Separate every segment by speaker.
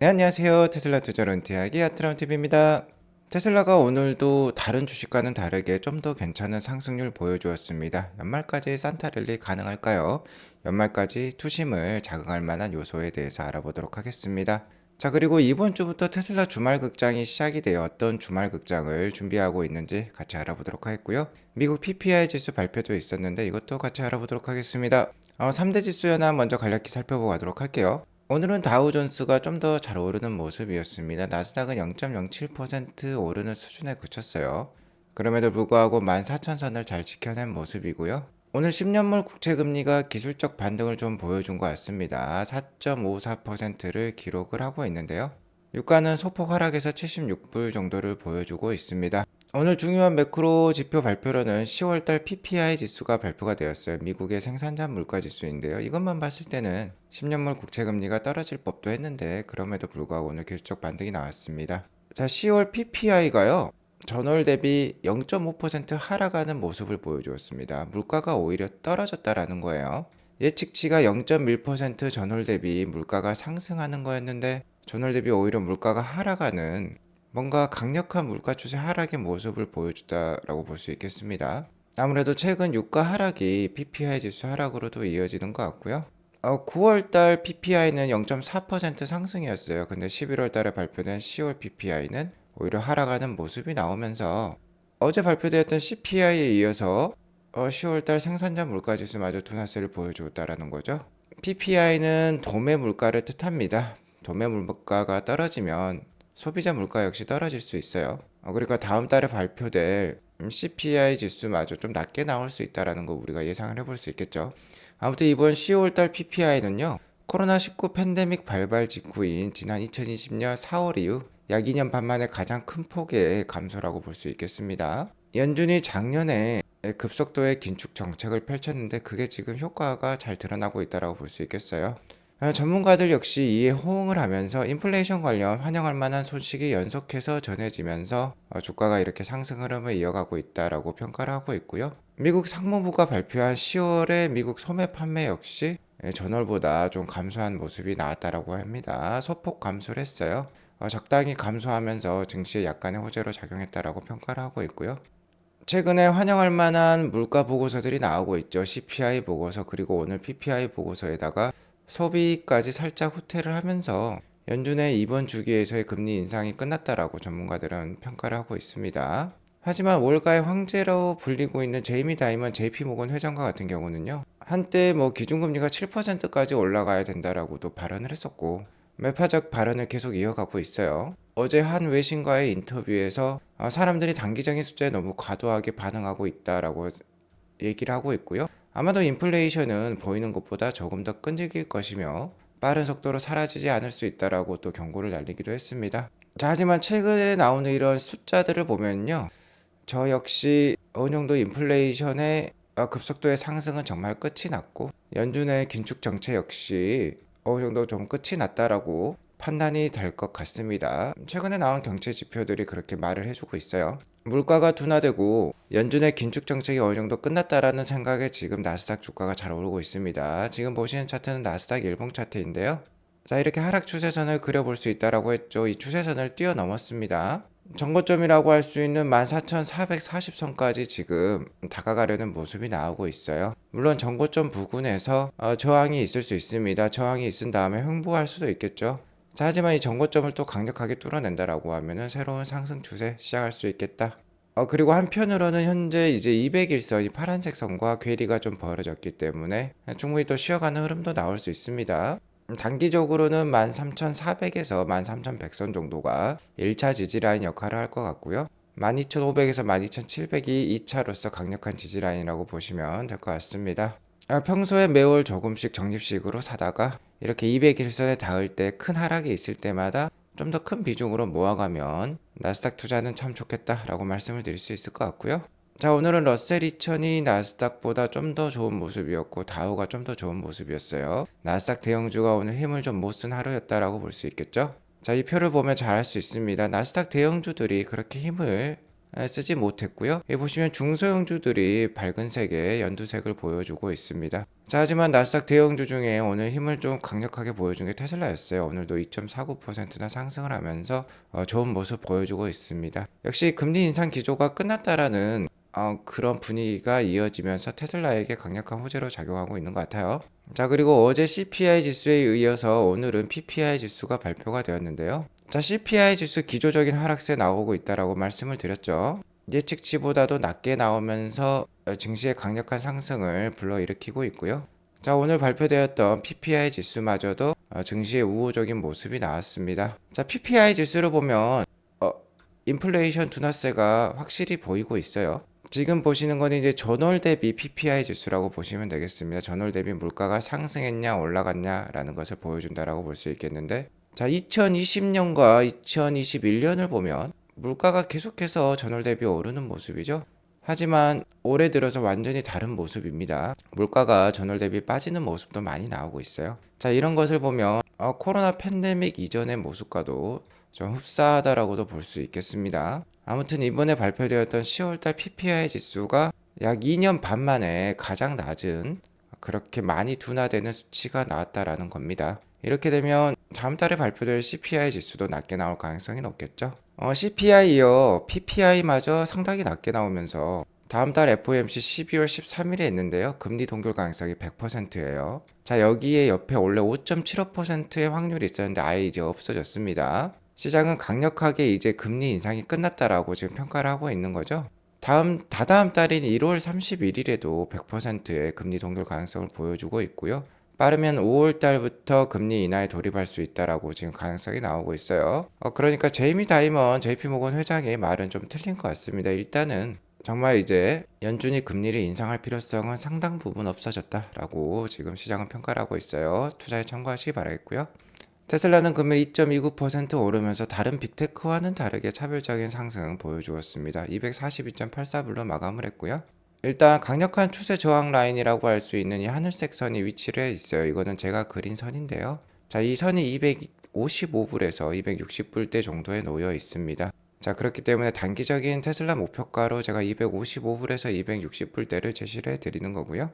Speaker 1: 네, 안녕하세요. 테슬라 투자 론티하기 아트람TV입니다. 테슬라가 오늘도 다른 주식과는 다르게 좀 더 괜찮은 상승률 보여주었습니다. 연말까지 산타랠리 가능할까요? 연말까지 투심을 자극할 만한 요소에 대해서 알아보도록 하겠습니다. 자, 그리고 이번 주부터 테슬라 주말 극장이 시작이 되어 어떤 주말 극장을 준비하고 있는지 같이 알아보도록 하겠고요. 미국 PPI 지수 발표도 있었는데 이것도 같이 알아보도록 하겠습니다. 3대 지수 현황 먼저 간략히 살펴보고 가도록 할게요. 오늘은 다우존스가 좀 더 잘 오르는 모습이었습니다. 나스닥은 0.07% 오르는 수준에 그쳤어요. 그럼에도 불구하고 14,000선을 잘 지켜낸 모습이고요. 오늘 10년물 국채금리가 기술적 반등을 좀 보여준 것 같습니다. 4.54%를 기록을 하고 있는데요. 유가는 소폭 하락해서 76불 정도를 보여주고 있습니다. 오늘 중요한 매크로 지표 발표로는 10월달 PPI 지수가 발표가 되었어요. 미국의 생산자 물가 지수인데요. 이것만 봤을 때는 10년물 국채금리가 떨어질 법도 했는데 그럼에도 불구하고 오늘 기술적 반등이 나왔습니다. 자, 10월 PPI가요. 전월 대비 0.5% 하락하는 모습을 보여주었습니다. 물가가 오히려 떨어졌다라는 거예요. 예측치가 0.1% 전월 대비 물가가 상승하는 거였는데 전월 대비 오히려 물가가 하락하는 뭔가 강력한 물가 추세 하락의 모습을 보여주다라고 볼 수 있겠습니다. 아무래도 최근 유가 하락이 PPI 지수 하락으로도 이어지는 것 같고요. 9월달 PPI는 0.4% 상승이었어요. 근데 11월달에 발표된 10월 PPI는 오히려 하락하는 모습이 나오면서 어제 발표되었던 CPI에 이어서 10월달 생산자 물가지수마저 둔화세를 보여주었다라는 거죠. PPI는 도매 물가를 뜻합니다. 도매 물가가 떨어지면 소비자 물가 역시 떨어질 수 있어요. 그러니까 다음 달에 발표될 CPI 지수마저 좀 낮게 나올 수 있다라는 거 우리가 예상을 해볼 수 있겠죠. 아무튼 이번 10월달 PPI는요. 코로나19 팬데믹 발발 직후인 지난 2020년 4월 이후 약 2년 반 만에 가장 큰 폭의 감소라고 볼 수 있겠습니다. 연준이 작년에 급속도의 긴축 정책을 펼쳤는데 그게 지금 효과가 잘 드러나고 있다고 볼 수 있겠어요. 전문가들 역시 이에 호응을 하면서 인플레이션 관련 환영할 만한 소식이 연속해서 전해지면서 주가가 이렇게 상승 흐름을 이어가고 있다라고 평가를 하고 있고요. 미국 상무부가 발표한 10월의 미국 소매 판매 역시 전월보다 좀 감소한 모습이 나왔다라고 합니다. 소폭 감소를 했어요. 적당히 감소하면서 증시에 약간의 호재로 작용했다라고 평가를 하고 있고요. 최근에 환영할 만한 물가 보고서들이 나오고 있죠. CPI 보고서 그리고 오늘 PPI 보고서에다가 소비까지 살짝 후퇴를 하면서 연준의 이번 주기에서의 금리 인상이 끝났다라고 전문가들은 평가를 하고 있습니다. 하지만 월가의 황제로 불리고 있는 제이미 다이먼 JP 모건 회장과 같은 경우는요. 한때 기준금리가 7%까지 올라가야 된다라고도 발언을 했었고 매파적 발언을 계속 이어가고 있어요. 어제 한 외신과의 인터뷰에서 사람들이 단기적인 숫자에 너무 과도하게 반응하고 있다라고 얘기를 하고 있고요. 아마도 인플레이션은 보이는 것보다 조금 더 끈질길 것이며 빠른 속도로 사라지지 않을 수 있다라고 또 경고를 날리기도 했습니다. 자, 하지만 최근에 나오는 이런 숫자들을 보면요. 저 역시 어느 정도 인플레이션의 급속도의 상승은 정말 끝이 났고 연준의 긴축 정책 역시 어느 정도 좀 끝이 났다라고 판단이 될 것 같습니다. 최근에 나온 경제 지표들이 그렇게 말을 해주고 있어요. 물가가 둔화되고 연준의 긴축 정책이 어느 정도 끝났다라는 생각에 지금 나스닥 주가가 잘 오르고 있습니다. 지금 보시는 차트는 나스닥 일봉 차트인데요. 자, 이렇게 하락 추세선을 그려볼 수 있다라고 했죠. 이 추세선을 뛰어넘었습니다. 정고점이라고 할 수 있는 14,440선까지 지금 다가가려는 모습이 나오고 있어요. 물론 정고점 부근에서 저항이 있을 수 있습니다. 저항이 있은 다음에 횡보할 수도 있겠죠. 자, 하지만 이 정고점을 또 강력하게 뚫어낸다라고 하면은 새로운 상승 추세 시작할 수 있겠다. 그리고 한편으로는 현재 이제 201선이 파란색 선과 괴리가 좀 벌어졌기 때문에 충분히 또 쉬어가는 흐름도 나올 수 있습니다. 단기적으로는 13,400에서 13,100선 정도가 1차 지지라인 역할을 할 것 같고요. 12,500에서 12,700이 2차로서 강력한 지지라인이라고 보시면 될 것 같습니다. 평소에 매월 조금씩 적립식으로 사다가 이렇게 201선에 닿을 때 큰 하락이 있을 때마다 좀 더 큰 비중으로 모아가면 나스닥 투자는 참 좋겠다라고 말씀을 드릴 수 있을 것 같고요. 자, 오늘은 러셀 2000이 나스닥보다 좀 더 좋은 모습이었고 다우가 좀 더 좋은 모습이었어요. 나스닥 대형주가 오늘 힘을 좀 못 쓴 하루였다라고 볼 수 있겠죠. 자, 이 표를 보면 잘 알 수 있습니다. 나스닥 대형주들이 그렇게 힘을 쓰지 못했고요. 여기 보시면 중소형주들이 밝은 색의 연두색을 보여주고 있습니다. 자, 하지만 나스닥 대형주 중에 오늘 힘을 좀 강력하게 보여준 게 테슬라였어요. 오늘도 2.49%나 상승을 하면서 좋은 모습 보여주고 있습니다. 역시 금리 인상 기조가 끝났다라는 그런 분위기가 이어지면서 테슬라에게 강력한 호재로 작용하고 있는 것 같아요. 자, 그리고 어제 CPI 지수에 이어서 오늘은 PPI 지수가 발표가 되었는데요. 자, CPI 지수 기조적인 하락세 나오고 있다라고 말씀을 드렸죠. 예측치보다도 낮게 나오면서 증시의 강력한 상승을 불러일으키고 있고요. 자, 오늘 발표되었던 PPI 지수마저도 증시의 우호적인 모습이 나왔습니다. 자, PPI 지수를 보면 인플레이션 둔화세가 확실히 보이고 있어요. 지금 보시는 거는 이제 전월 대비 PPI 지수라고 보시면 되겠습니다. 전월 대비 물가가 상승했냐 올라갔냐라는 것을 보여준다라고 볼 수 있겠는데, 자, 2020년과 2021년을 보면 물가가 계속해서 전월 대비 오르는 모습이죠. 하지만 올해 들어서 완전히 다른 모습입니다. 물가가 전월 대비 빠지는 모습도 많이 나오고 있어요. 자, 이런 것을 보면 코로나 팬데믹 이전의 모습과도 좀 흡사하다라고도 볼 수 있겠습니다. 아무튼 이번에 발표되었던 10월달 PPI 지수가 약 2년 반 만에 가장 낮은, 그렇게 많이 둔화되는 수치가 나왔다라는 겁니다. 이렇게 되면 다음 달에 발표될 CPI 지수도 낮게 나올 가능성이 높겠죠. CPI요, PPI마저 상당히 낮게 나오면서 다음 달 FOMC 12월 13일에 있는데요. 금리 동결 가능성이 100%예요. 자, 여기에 옆에 원래 5.75%의 확률이 있었는데 아예 이제 없어졌습니다. 시장은 강력하게 이제 금리 인상이 끝났다라고 지금 평가를 하고 있는 거죠. 다다음 달인 1월 31일에도 100%의 금리 동결 가능성을 보여주고 있고요. 빠르면 5월 달부터 금리 인하에 돌입할 수 있다라고 지금 가능성이 나오고 있어요. 그러니까 제이미 다이먼 JP모건 회장의 말은 좀 틀린 것 같습니다. 일단은 정말 이제 연준이 금리를 인상할 필요성은 상당 부분 없어졌다라고 지금 시장은 평가를 하고 있어요. 투자에 참고하시기 바라겠고요. 테슬라는 금일 2.29% 오르면서 다른 빅테크와는 다르게 차별적인 상승 보여주었습니다. 242.84불로 마감을 했고요. 일단 강력한 추세 저항 라인이라고 할 수 있는 이 하늘색 선이 위치를 해 있어요. 이거는 제가 그린 선인데요. 자, 이 선이 255불에서 260불대 정도에 놓여 있습니다. 자, 그렇기 때문에 단기적인 테슬라 목표가로 제가 255불에서 260불대를 제시를 해드리는 거고요.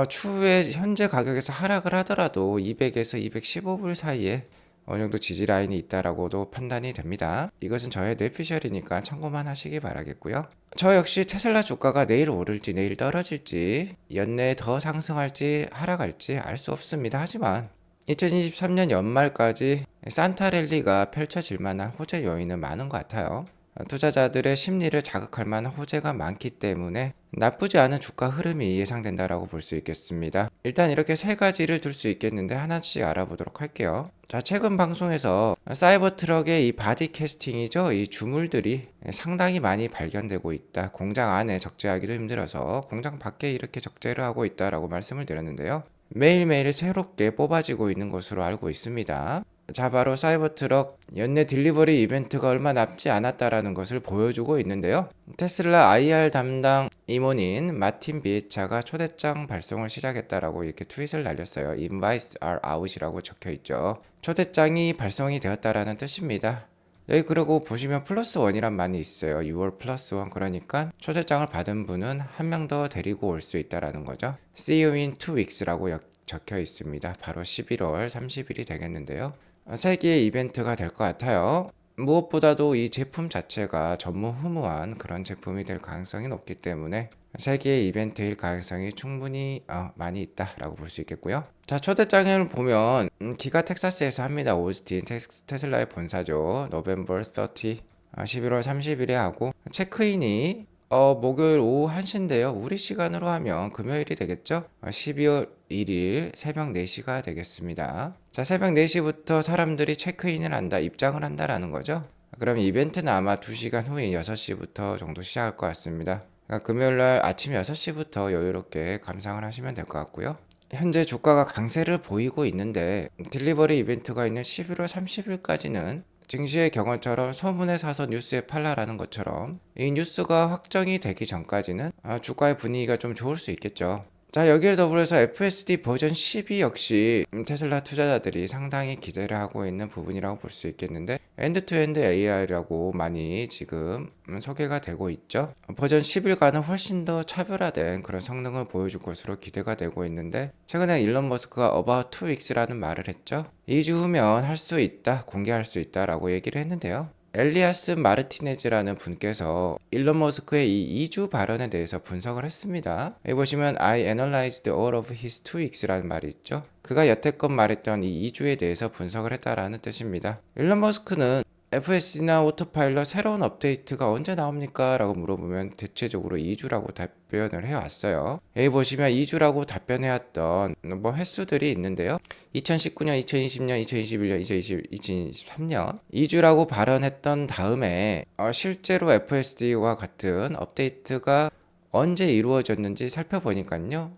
Speaker 1: 추후에 현재 가격에서 하락을 하더라도 200에서 215불 사이에 어느 정도 지지 라인이 있다라고도 판단이 됩니다. 이것은 저의 뇌피셜이니까 참고만 하시기 바라겠고요. 저 역시 테슬라 주가가 내일 오를지 내일 떨어질지 연내에 더 상승할지 하락할지 알 수 없습니다. 하지만 2023년 연말까지 산타랠리가 펼쳐질 만한 호재 요인은 많은 것 같아요. 투자자들의 심리를 자극할 만한 호재가 많기 때문에 나쁘지 않은 주가 흐름이 예상된다라고 볼 수 있겠습니다. 일단 이렇게 세 가지를 들 수 있겠는데 하나씩 알아보도록 할게요. 자, 최근 방송에서 사이버 트럭의 이 바디 캐스팅이죠. 이 주물들이 상당히 많이 발견되고 있다. 공장 안에 적재하기도 힘들어서 공장 밖에 이렇게 적재를 하고 있다라고 말씀을 드렸는데요. 매일매일 새롭게 뽑아지고 있는 것으로 알고 있습니다. 자, 바로 사이버트럭 연내 딜리버리 이벤트가 얼마 남지 않았다라는 것을 보여주고 있는데요. 테슬라 IR 담당 임원인 마틴 비에차가 초대장 발송을 시작했다라고 이렇게 트윗을 날렸어요. Invites are out이라고 적혀 있죠. 초대장이 발송이 되었다라는 뜻입니다. 여기 그리고 보시면 플러스 원이란 말이 있어요. 6월 플러스 원, 그러니까 초대장을 받은 분은 한 명 더 데리고 올 수 있다라는 거죠. See you in 2weeks라고 적혀 있습니다. 바로 11월 30일이 되겠는데요. 세계의 이벤트가 될 것 같아요. 무엇보다도 이 제품 자체가 전무후무한 그런 제품이 될 가능성이 높기 때문에 세계의 이벤트일 가능성이 충분히 많이 있다라고 볼 수 있겠고요. 자, 초대장을 보면 기가 텍사스에서 합니다. 오스틴 테슬라의 본사죠. 노벰버 30, 11월 30일에 하고 체크인이 목요일 오후 1시인데요. 우리 시간으로 하면 금요일이 되겠죠? 12월 1일 새벽 4시가 되겠습니다. 자, 새벽 4시부터 사람들이 체크인을 한다, 입장을 한다라는 거죠. 그럼 이벤트는 아마 2시간 후인 6시부터 정도 시작할 것 같습니다. 그러니까 금요일날 아침 6시부터 여유롭게 감상을 하시면 될 것 같고요. 현재 주가가 강세를 보이고 있는데 딜리버리 이벤트가 있는 11월 30일까지는 증시의 경험처럼 소문에 사서 뉴스에 팔라라는 것처럼 이 뉴스가 확정이 되기 전까지는 주가의 분위기가 좀 좋을 수 있겠죠. 자, 여기에 더불어서 FSD 버전 10이 역시 테슬라 투자자들이 상당히 기대를 하고 있는 부분이라고 볼 수 있겠는데, 엔드투엔드 AI라고 많이 지금 소개가 되고 있죠. 버전 11과는 훨씬 더 차별화된 그런 성능을 보여줄 것으로 기대가 되고 있는데, 최근에 일론 머스크가 About 2weeks라는 말을 했죠. 2주 후면 할 수 있다, 공개할 수 있다라고 얘기를 했는데요. 엘리아스 마르티네즈라는 분께서 일론 머스크의 이 2주 발언에 대해서 분석을 했습니다. 여기 보시면 I analyzed all of his 2weeks라는 말이 있죠. 그가 여태껏 말했던 이 2주에 대해서 분석을 했다라는 뜻입니다. 일론 머스크는 FSD나 오토파일럿 새로운 업데이트가 언제 나옵니까? 라고 물어보면 대체적으로 2주라고 답변을 해왔어요. 여기 보시면 2주라고 답변해왔던 횟수들이 있는데요. 2019년, 2020년, 2021년, 2023년 2주라고 발언했던 다음에 실제로 FSD와 같은 업데이트가 언제 이루어졌는지 살펴보니까요.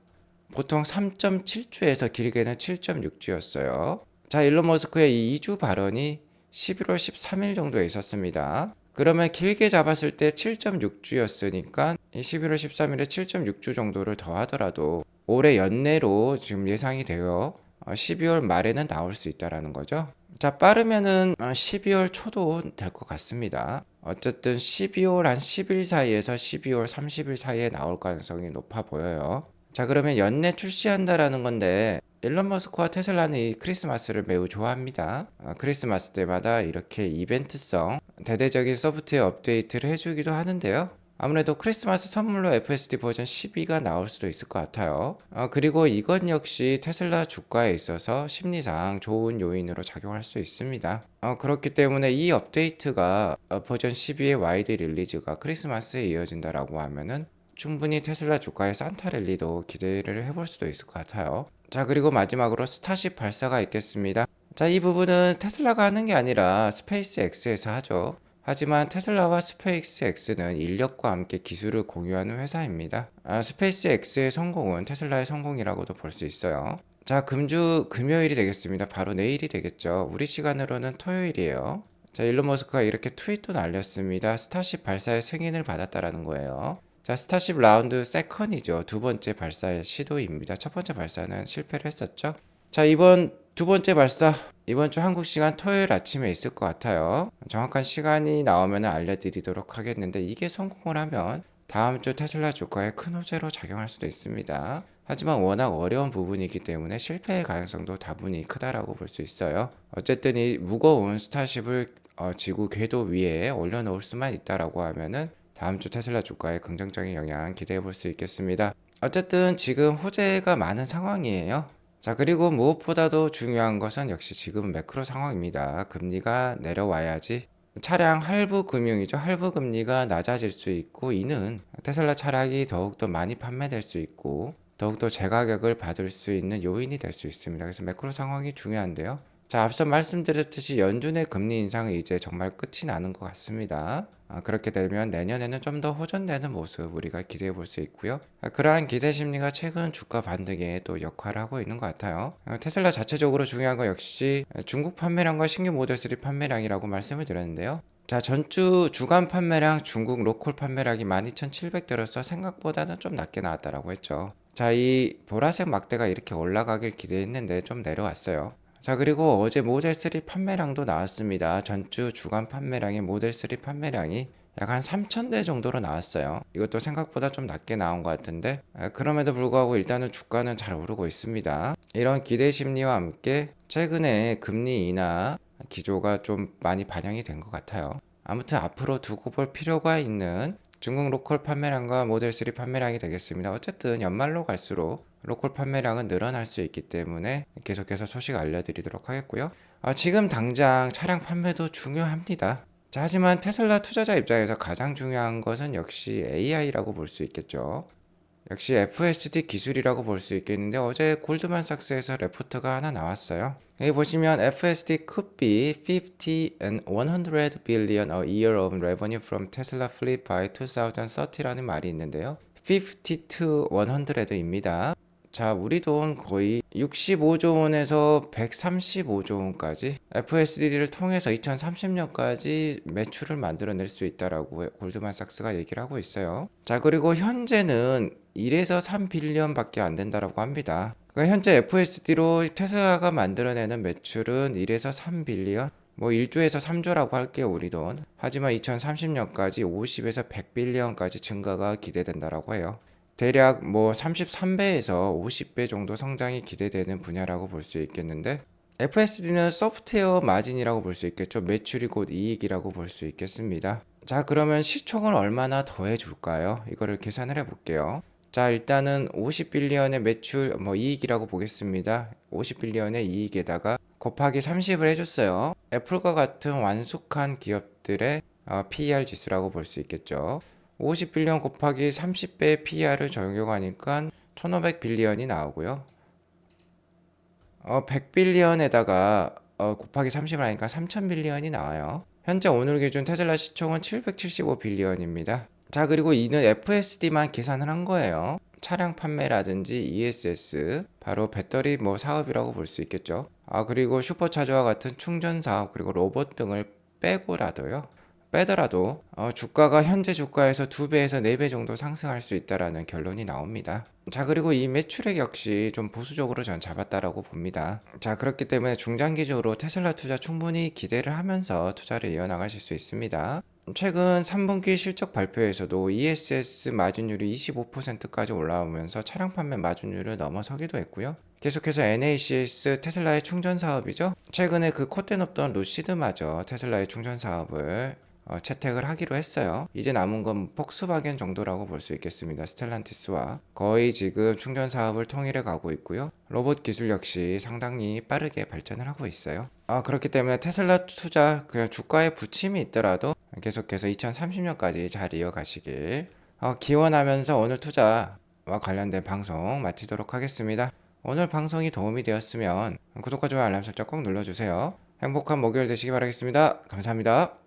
Speaker 1: 보통 3.7주에서 길게는 7.6주였어요. 자, 일론 머스크의 이 2주 발언이 11월 13일 정도에 있었습니다. 그러면 길게 잡았을 때 7.6주였으니까 11월 13일에 7.6주 정도를 더하더라도 올해 연내로 지금 예상이 되어 12월 말에는 나올 수 있다라는 거죠. 자, 빠르면은 12월 초도 될 것 같습니다. 어쨌든 12월 한 10일 사이에서 12월 30일 사이에 나올 가능성이 높아 보여요. 자, 그러면 연내 출시한다라는 건데, 일론 머스크와 테슬라는 이 크리스마스를 매우 좋아합니다. 크리스마스 때마다 이렇게 이벤트성 대대적인 소프트웨어 업데이트를 해주기도 하는데요. 아무래도 크리스마스 선물로 FSD 버전 12가 나올 수도 있을 것 같아요. 그리고 이건 역시 테슬라 주가에 있어서 심리상 좋은 요인으로 작용할 수 있습니다. 그렇기 때문에 이 업데이트가 버전 12의 와이드 릴리즈가 크리스마스에 이어진다라고 하면은 충분히 테슬라 주가의 산타 랠리도 기대를 해볼 수도 있을 것 같아요. 자, 그리고 마지막으로 스타쉽 발사가 있겠습니다. 자, 이 부분은 테슬라가 하는 게 아니라 스페이스 X에서 하죠. 하지만 테슬라와 스페이스 X는 인력과 함께 기술을 공유하는 회사입니다. 스페이스 X의 성공은 테슬라의 성공이라고도 볼 수 있어요. 자, 금요일이 되겠습니다. 바로 내일이 되겠죠. 우리 시간으로는 토요일이에요. 자, 일론 머스크가 이렇게 트윗도 날렸습니다. 스타쉽 발사의 승인을 받았다라는 거예요. 자, 스타쉽 라운드 세컨이죠. 두 번째 발사의 시도입니다. 첫 번째 발사는 실패를 했었죠. 자, 이번 두 번째 발사, 이번 주 한국 시간 토요일 아침에 있을 것 같아요. 정확한 시간이 나오면 알려드리도록 하겠는데, 이게 성공을 하면 다음 주 테슬라 주가에 큰 호재로 작용할 수도 있습니다. 하지만 워낙 어려운 부분이기 때문에 실패의 가능성도 다분히 크다라고 볼 수 있어요. 어쨌든 이 무거운 스타쉽을 지구 궤도 위에 올려놓을 수만 있다라고 하면은 다음 주 테슬라 주가에 긍정적인 영향 기대해 볼 수 있겠습니다. 어쨌든 지금 호재가 많은 상황이에요. 자, 그리고 무엇보다도 중요한 것은 역시 지금 매크로 상황입니다. 금리가 내려와야지 차량 할부 금융이죠. 할부 금리가 낮아질 수 있고, 이는 테슬라 차량이 더욱더 많이 판매될 수 있고 더욱더 재가격을 받을 수 있는 요인이 될 수 있습니다. 그래서 매크로 상황이 중요한데요. 자, 앞서 말씀드렸듯이 연준의 금리 인상은 이제 정말 끝이 나는 것 같습니다. 그렇게 되면 내년에는 좀 더 호전되는 모습 우리가 기대해 볼 수 있고요. 그러한 기대 심리가 최근 주가 반등에 또 역할을 하고 있는 것 같아요. 테슬라 자체적으로 중요한 건 역시 중국 판매량과 신규 모델 3 판매량이라고 말씀을 드렸는데요. 자, 전주 주간 판매량, 중국 로컬 판매량이 12,700대로서 생각보다는 좀 낮게 나왔다라고 했죠. 자, 이 보라색 막대가 이렇게 올라가길 기대했는데 좀 내려왔어요. 자, 그리고 어제 모델 3 판매량도 나왔습니다. 전주 주간 판매량의 모델 3 판매량이 약 한 3,000대 정도로 나왔어요. 이것도 생각보다 좀 낮게 나온 것 같은데, 그럼에도 불구하고 일단은 주가는 잘 오르고 있습니다. 이런 기대 심리와 함께 최근에 금리 인하 기조가 좀 많이 반영이 된 것 같아요. 아무튼 앞으로 두고 볼 필요가 있는 중국 로컬 판매량과 모델 3 판매량이 되겠습니다. 어쨌든 연말로 갈수록 로컬 판매량은 늘어날 수 있기 때문에 계속해서 소식 알려드리도록 하겠고요. 지금 당장 차량 판매도 중요합니다. 자, 하지만 테슬라 투자자 입장에서 가장 중요한 것은 역시 AI라고 볼 수 있겠죠. 역시 FSD 기술이라고 볼 수 있겠는데, 어제 골드만삭스에서 레포트가 하나 나왔어요. 여기 보시면 FSD could be 50 and 100 billion a year of revenue from Tesla fleet by 2030라는 말이 있는데요. 50 to 100입니다. 자, 우리 돈 거의 65조 원에서 135조 원까지 FSD를 통해서 2030년까지 매출을 만들어낼 수 있다라고 골드만삭스가 얘기를 하고 있어요. 자, 그리고 현재는 1에서 3빌리언 밖에 안 된다라고 합니다. 그러니까 현재 FSD로 테슬라가 만들어내는 매출은 1에서 3빌리언, 뭐 1조에서 3조라고 할게요, 우리 돈. 하지만 2030년까지 50에서 100빌리언까지 증가가 기대된다라고 해요. 대략 뭐 33배에서 50배 정도 성장이 기대되는 분야라고 볼 수 있겠는데, FSD는 소프트웨어 마진이라고 볼 수 있겠죠. 매출이 곧 이익이라고 볼 수 있겠습니다. 자, 그러면 시총을 얼마나 더해 줄까요? 이거를 계산을 해 볼게요. 자, 일단은 50빌리언의 매출 뭐 이익이라고 보겠습니다. 50빌리언의 이익에다가 곱하기 30을 해줬어요. 애플과 같은 완숙한 기업들의 PER 지수라고 볼 수 있겠죠. 50빌리언 곱하기 30배의 PER을 적용하니까 1500빌리언이 나오고요. 100빌리언에다가 곱하기 30을 하니까 3000빌리언이 나와요. 현재 오늘 기준 테슬라 시총은 775빌리언입니다. 자, 그리고 이는 FSD만 계산을 한 거예요. 차량 판매라든지 ESS, 바로 배터리 뭐 사업이라고 볼 수 있겠죠. 그리고 슈퍼차저와 같은 충전 사업, 그리고 로봇 등을 빼더라도 주가가 현재 주가에서 2배에서 4배 정도 상승할 수 있다라는 결론이 나옵니다. 자, 그리고 이 매출액 역시 좀 보수적으로 전 잡았다라고 봅니다. 자, 그렇기 때문에 중장기적으로 테슬라 투자 충분히 기대를 하면서 투자를 이어나가실 수 있습니다. 최근 3분기 실적 발표에서도 ESS 마진율이 25%까지 올라오면서 차량 판매 마진율을 넘어서기도 했고요. 계속해서 NACS 테슬라의 충전 사업이죠. 최근에 그 콧대 높던 루시드마저 테슬라의 충전 사업을 채택을 하기로 했어요. 이제 남은 건 폭스바겐 정도라고 볼 수 있겠습니다. 스텔란티스와 거의 지금 충전 사업을 통일해 가고 있고요. 로봇 기술 역시 상당히 빠르게 발전을 하고 있어요. 그렇기 때문에 테슬라 투자 그냥 주가에 부침이 있더라도 계속해서 2030년까지 잘 이어가시길 기원하면서 오늘 투자와 관련된 방송 마치도록 하겠습니다. 오늘 방송이 도움이 되었으면 구독과 좋아요 알람 설정 꼭 눌러주세요. 행복한 목요일 되시기 바라겠습니다. 감사합니다.